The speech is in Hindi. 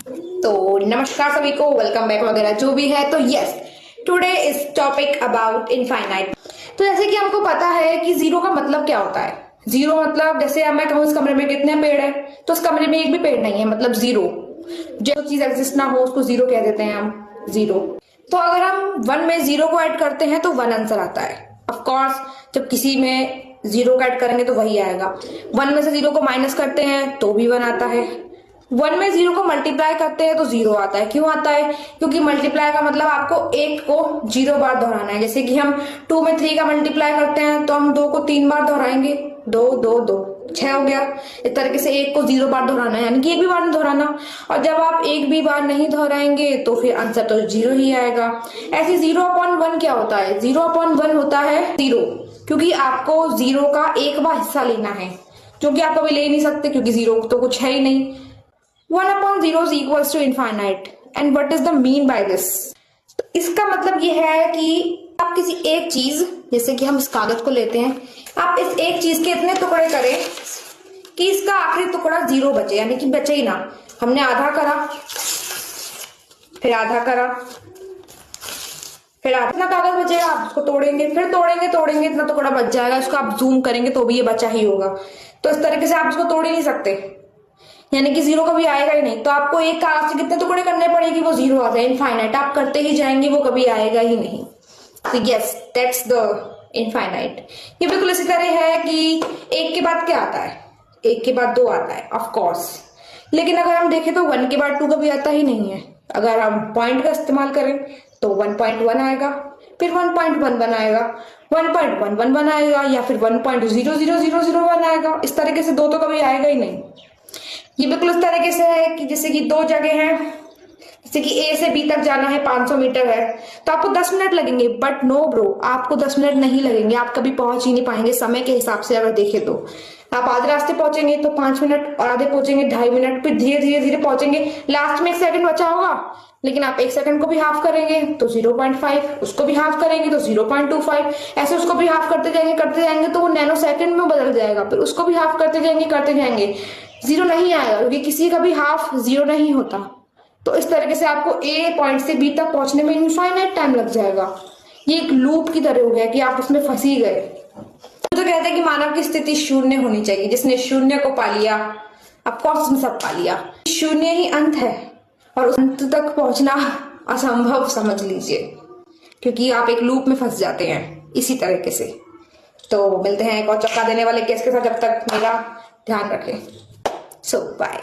तो नमस्कार सभी को, वेलकम बैक वगैरह जो भी है। तो yes, today is topic about infinite. तो जैसे कि हमको पता है कि जीरो का मतलब क्या होता है। जीरो मतलब जैसे अब मैं कहूँ इस कमरे में कितने पेड़ है, तो इस कमरे में एक भी पेड़ नहीं है, मतलब जीरो। जो चीज एग्जिस्ट ना हो उसको जीरो कह देते हैं हम, जीरो। तो अगर हम वन में जीरो को ऐड करते हैं तो वन आंसर आता है। ऑफ कोर्स जब किसी में जीरो का ऐड करेंगे तो वही आएगा। वन में से जीरो को माइनस करते हैं तो भी वन आता है। वन में जीरो को मल्टीप्लाई करते हैं तो जीरो आता है। क्यों आता है? क्योंकि मल्टीप्लाई का मतलब आपको एक को जीरो बार दोहराना है। जैसे कि हम टू में थ्री का मल्टीप्लाई करते हैं तो हम दो को तीन बार दोहराएंगे, दो दो दो, छह हो गया। इस तरीके से एक को जीरो बार दोहराना है, यानी कि एक भी बार नहीं दोहराना। और जब आप एक भी बार नहीं दोहराएंगे तो फिर आंसर तो जीरो ही आएगा। ऐसे जीरो अपॉन वन क्या होता है? जीरो अपॉन वन होता है जीरो, क्योंकि आपको जीरो का एक बार हिस्सा लेना है, जो कि आप कभी ले नहीं सकते क्योंकि जीरो तो कुछ है ही नहीं। One upon zero is equals to infinite. And what is the mean by this? तो इसका मतलब ये है कि आप किसी एक चीज, जैसे कि हम इस कागज को लेते हैं, आप इस एक चीज के इतने टुकड़े करें कि इसका आखिरी टुकड़ा जीरो बचे, यानी कि बचे ही ना। हमने आधा करा, फिर आधा करा, फिर इतना कागज बचेगा, आप उसको तोड़ेंगे, फिर तोड़ेंगे तोड़ेंगे, इतना टुकड़ा बच जाएगा। इसको आप जूम करेंगे तो भी ये बचा ही होगा। तो इस तरीके से आप इसको तोड़ ही नहीं सकते, यानी कि जीरो कभी आएगा ही नहीं। तो आपको एक कागज से कितने टुकड़े करने पड़ेगी वो जीरो आ जाए। इनफाइनाइट आप करते ही जाएंगे, वो कभी आएगा ही नहीं। तो यस, दैट्स द इनफाइनाइट। ये बिल्कुल इसी तरह है कि एक के बाद क्या आता है? एक के बाद दो आता है, ऑफ कोर्स। लेकिन अगर हम देखें तो वन के बाद टू कभी आता ही नहीं है। अगर हम पॉइंट का इस्तेमाल करें तो 1.1 आएगा, फिर 1.11 आएगा, 1.11 आएगा, या फिर 1.00001 आएगा। इस तरीके से दो तो कभी आएगा ही नहीं। ये बिल्कुल इस तरीके से है कि जैसे कि दो जगह हैं, जैसे कि ए से बी तक जाना है, 500 मीटर है, तो आपको 10 मिनट लगेंगे। बट नो ब्रो, आपको 10 मिनट नहीं लगेंगे, आप कभी पहुंच ही नहीं पाएंगे समय के हिसाब से। अगर देखें तो आप आधे रास्ते पहुंचेंगे तो 5 मिनट, और आधे पहुंचेंगे 2.5 मिनट, फिर धीरे धीरे धीरे पहुंचेंगे, लास्ट में 1 सेकंड बचा होगा। लेकिन आप 1 सेकंड को भी हाफ करेंगे तो 0.5, उसको भी हाफ करेंगे तो 0.25, ऐसे उसको भी हाफ करते जाएंगे तो वो नैनो सेकंड में बदल जाएगा। फिर उसको भी हाफ करते जाएंगे, जीरो नहीं आएगा, क्योंकि किसी का भी हाफ जीरो नहीं होता। तो इस तरीके से आपको ए पॉइंट से बी तक पहुंचने में इनफाइनाइट टाइम लग जाएगा। ये एक लूप की तरह हो गया कि आप उसमें फंसी गए। तो कहते हैं कि मानव की स्थिति शून्य होनी चाहिए। जिसने शून्य को पा लिया, ऑफकोर्स उसने सब पा लिया। शून्य ही अंत है, और उस अंत तक पहुंचना असंभव समझ लीजिए, क्योंकि आप एक लूप में फंस जाते हैं इसी तरीके से। तो मिलते हैं एक और चौंका देने वाले केस के साथ। जब तक मेरा ध्यान रखें। सो बाय।